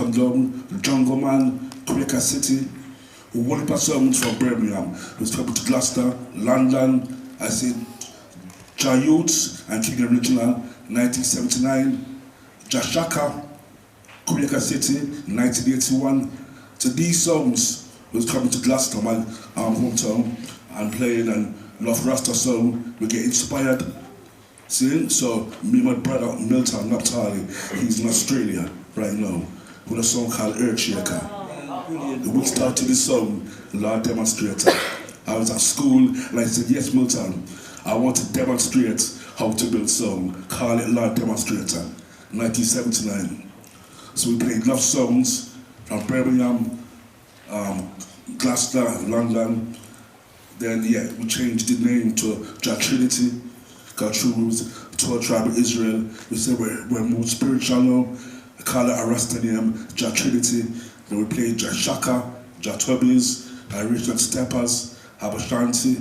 come down, the Jungle Man, Quaker City, one of the songs from Birmingham, was traveled to Gloucester, London, I said Jah Youth and King Original, 1979, Jashaka, Quaker City, 1981. So these songs was coming to Gloucester, my hometown, and playing and love Rasta song, we get inspired. See? So me and my brother Milton Naphtali, he's in Australia right now, with a song called Earthshaker. We started the song, Lord Demonstrator. I was at school and I said, yes Milton, I want to demonstrate how to build song, call it Lord Demonstrator, 1979. So we played love songs from Birmingham, Gloucester, London. Then we changed the name to Jah Trinity, because through was to a tribe of Israel. We said we're more spiritual now. We call it a Rasta name, Jah Trinity. Then we played Jah Shaka, Jah Tubbies, Original Steppers, Habashanti,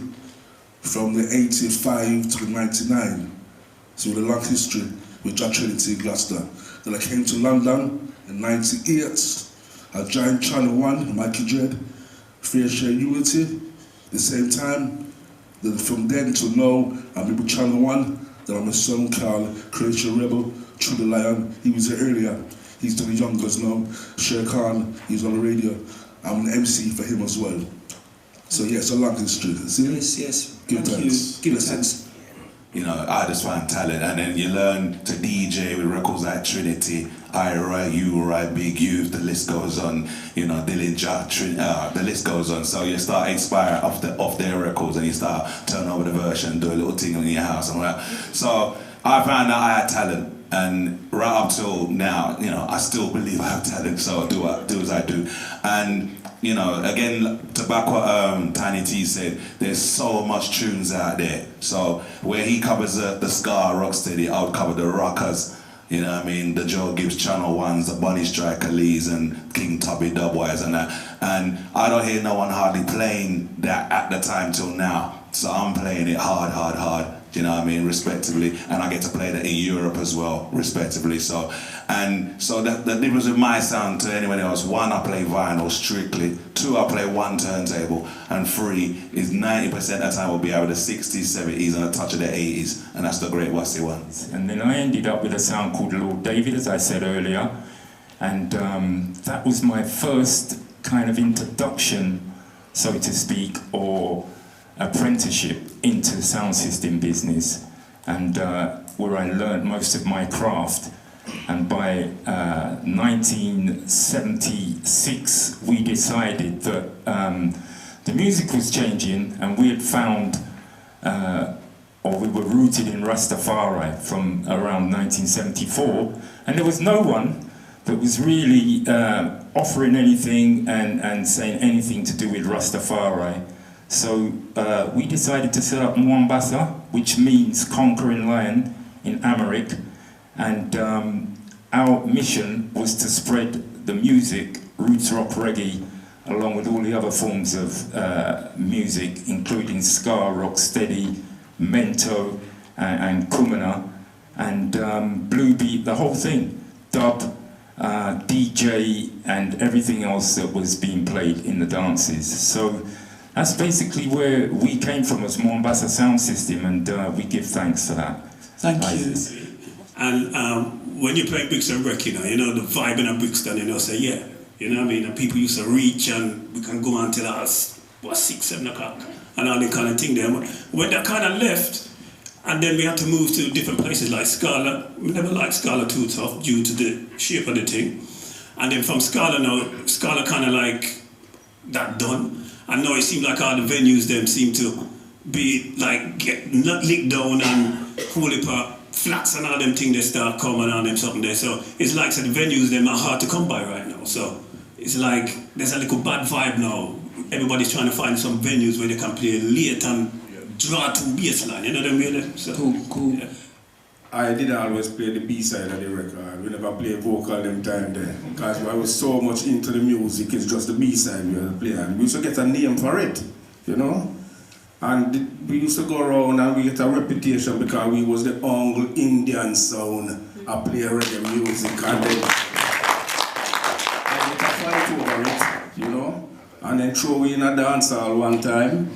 from the 85 to the 99. So with a long history with Jah Trinity Gloucester. Then I came to London in 98. I joined Channel 1, Mikey Dread, Fair Share Unity. The same time, then from then to now, I'm with Channel 1. Then I'm a song called Creation Rebel, True the Lion. He was here earlier. He's the youngest now. Sher Khan, he's on the radio. I'm an MC for him as well. So yeah, it's a long history. See? Yes. Give thanks. Give thanks. You know, I just find talent, and then you learn to DJ with records like Trinity, I write, you write, Big Youth, the list goes on. You know, Dylan Jah, the list goes on. So you start inspiring off their records, and you start turn over the version, do a little thing in your house and all that. So I found out I had talent, and right up till now, you know, I still believe I have talent. So I do as I do, and. You know, again, to back what Tiny T said, there's so much tunes out there. So where he covers the ska, rocksteady, I would cover the rockers. You know what I mean? The Joe Gibbs Channel 1s, the Bunny Striker Lees and King Tubby Dubwise and that. And I don't hear no one hardly playing that at the time till now. So I'm playing it hard. You know what I mean, respectively, and I get to play that in Europe as well, respectively. So the difference with my sound to anyone else: 1, I play vinyl strictly. 2, I play 1 turntable, and 3 is 90% of the time will be out of the 60s, 70s, and a touch of the 80s, and that's the great Wassy ones. And then I ended up with a sound called Lord David, as I said earlier, and that was my first kind of introduction, so to speak, or apprenticeship into the sound system business, and where I learned most of my craft. And by 1976 we decided that the music was changing, and we had found, or we were rooted in Rastafari from around 1974, and there was no one that was really offering anything and saying anything to do with Rastafari. So we decided to set up Mombasa, which means conquering lion in Amharic, and our mission was to spread the music, roots rock reggae, along with all the other forms of music, including ska, rocksteady, mento, and kumina, and blue beat, the whole thing, dub, DJ, and everything else that was being played in the dances. So that's basically where we came from, as Mombasa Sound System, and we give thanks for that. Thank you. And when you play Brixton Wreck, you know, the vibe in a Brixton, you know, say, yeah, you know what I mean? And people used to reach, and we can go on till 6, 7 o'clock, and all that kind of thing there. When that kind of left, and then we had to move to different places like Scala. We never liked Scala too tough due to the shape of the thing. And then from Scala now, Scala kind of like that done. And now it seems like all the venues them seem to be like get licked down, and holy flats and all them things they start coming on them something there. So it's like so the venues them are hard to come by right now. So it's like there's a little bad vibe now. Everybody's trying to find some venues where they can play late and draw to bassline, you know what I mean? So, cool. Yeah. I did always play the B-side of the record. We never play vocal them time there. Because I was so much into the music, it's just the B-side we had to play. And we used to get a name for it, you know? And we used to go around and we get a reputation because we was the only Indian sound I play reggae music. And then and then throw in a dance hall one time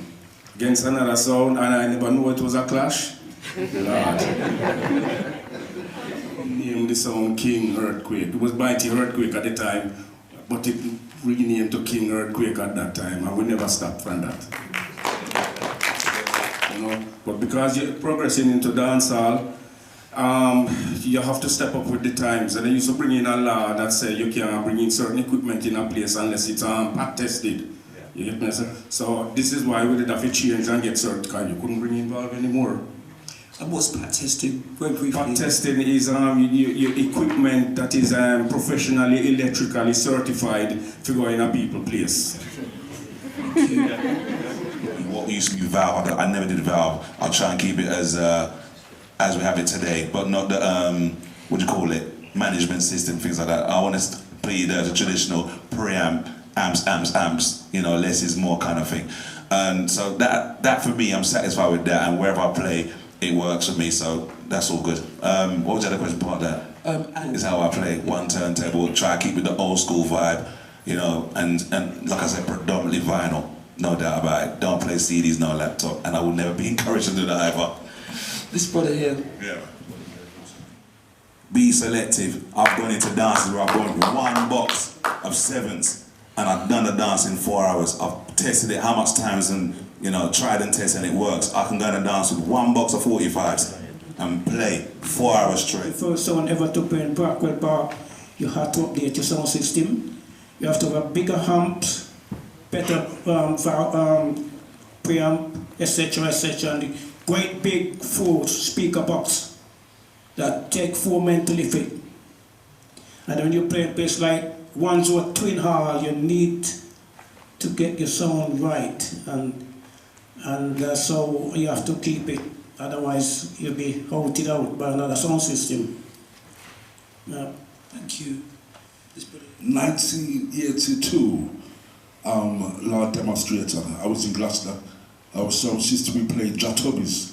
against another sound, and I never knew it was a clash. Lord. Named the sound King Earthquake. It was Mighty Earthquake at the time, but it renamed to King Earthquake at that time, and we never stopped from that. You know, but because you're progressing into dancehall, you have to step up with the times. And they used to bring in a law that said you can't bring in certain equipment in a place unless it's pack tested. You get me? So this is why we did have to change and get certified. You couldn't bring in valve anymore. And what's pack testing? Very briefly. Pack testing is your equipment that is professionally electrically certified to go in a people place. What used to be valve, I never did valve. I'll try and keep it as we have it today, but not the what do you call it, management system, things like that. I want to play the traditional preamp, amps, you know, less is more kind of thing. And so that for me, I'm satisfied with that, and wherever I play, it works for me, so that's all good. What was the other question part of that? Is how I play, one turntable, try to keep it the old school vibe, you know, and like I said, predominantly vinyl, no doubt about it. Don't play CDs, no laptop, and I will never be encouraged to do that either. This brother here. Yeah. Be selective. I've gone into dances where I've gone one box of sevens and I've done the dance in 4 hours. I've tested it how much times and, you know, tried and tested and it works. I can go and dance with one box of 45s and play 4 hours straight. The first sound ever to play in Brackwell Bar, you have to update your sound system. You have to have a bigger amps, better preamp, etc., and the great big full speaker box that take 4 men to lift it. And when you play a place like Wandsworth Twin Hall, you need to get your sound right, and so you have to keep it. Otherwise, you'll be outed out by another sound system. Yeah. Thank you. 1982, Lord Demonstrator. I was in Gloucester. Our sound system, we played Jah Tubbies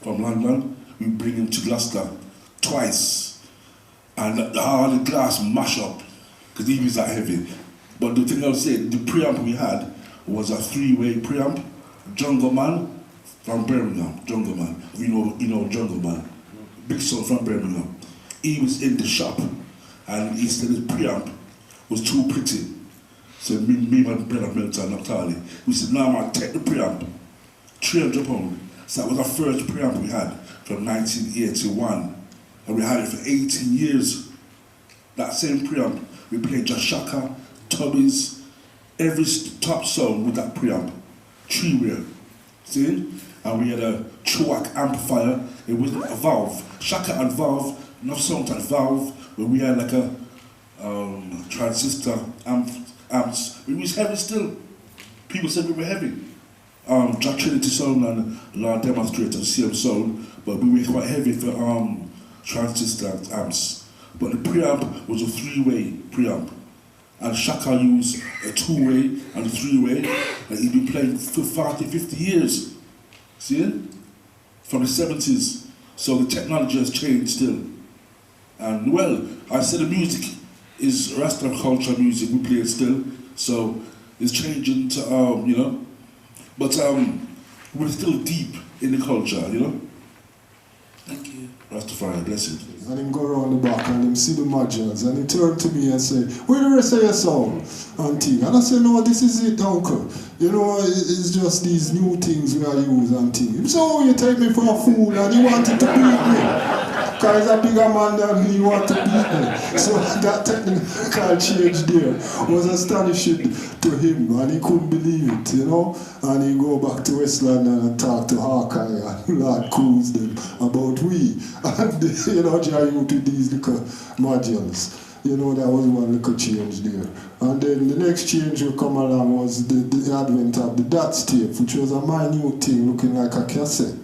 from London. We bring him to Gloucester twice. And all the glass mash up, because he was that heavy. But the thing I was saying, the preamp we had was a 3-way preamp. Jungle Man from Birmingham, Jungle Man. You know Jungle Man. Big son from Birmingham. He was in the shop and he said his preamp was too pretty. So me and my brother Milton Naphtali, we said, no man, take the preamp, £300. So that was our first preamp we had from 1981. And we had it for 18 years. That same preamp, we played Jashaka, Tubbies, every top song with that preamp. 3-way. See? And we had a Truac amplifier, it was a valve. Shaka and valve, enough sound and valve, where we had like a transistor amps. It was heavy still. People said we were heavy. Jack Trinity sound and Lord Demonstrator, same sound, but we were quite heavy for transistor amps. But the preamp was a 3-way preamp. And Shaka used a 2-way and a 3-way, and he'd been playing for 40, 50 years. See it? From the 70s. So the technology has changed still. And well, I said the music is Rasta culture music, we play it still. So it's changing to, you know. But we're still deep in the culture, you know. Thank you. Rastafari, bless it. And him go around the back and him see the modules and he turned to me and say, where the rest of your sound? And thing. And I said, no, this is it, uncle. You know, it's just these new things we are using and things. He said, oh, you take me for a fool and you wanted to beat me. Because he's a bigger man than me, you want to beat me. So that technical change there was astonishing to him and he couldn't believe it, you know. And he go back to West London and talk to Hawkeye and Lord Cruz them about we. And, you know, Jah Youth with these little modules. You know, that was one little change there. And then the next change will come along was the advent of the DOTS tape, which was a minute thing looking like a cassette,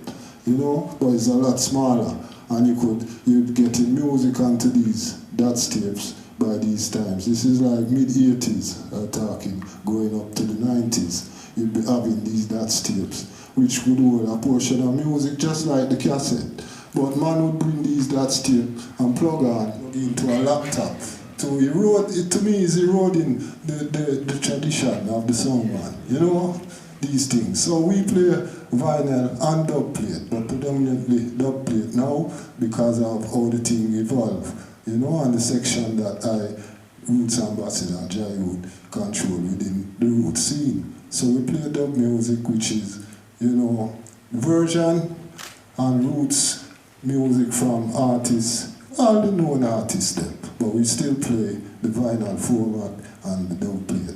you know, but it's a lot smaller. And you'd get in music onto these DOTS tapes by these times. This is like mid-80s talking, going up to the 90s. You'd be having these DOTS tapes, which would hold a portion of music just like the cassette. But man would bring these DOTS tape and plug into a laptop to erode, it to me is eroding the tradition of the song, man. You know, these things. So we play vinyl and dub plate, but predominantly dub plate now because of how the thing evolved. You know, and the section that Roots Ambassador Jah Youth control within the roots scene. So we play dub music, which is, you know, version and roots music from artists, all the known artists them, but we still play the vinyl format and the dub plate,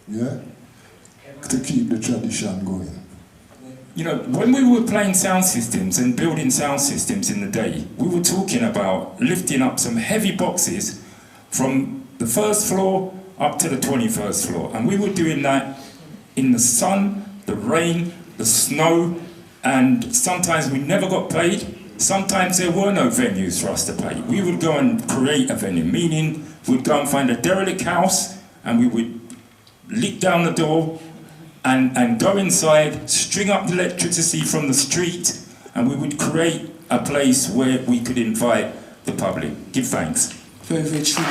yeah? To keep the tradition going. You know, when we were playing sound systems and building sound systems in the day, we were talking about lifting up some heavy boxes from the first floor up to the 21st floor. And we were doing that in the sun, the rain, the snow, and sometimes we never got paid. Sometimes there were no venues for us to play. We would go and create a venue, meaning we'd go and find a derelict house and we would lick down the door and go inside, string up the electricity from the street, and we would create a place where we could invite the public. Give thanks. Very, very true.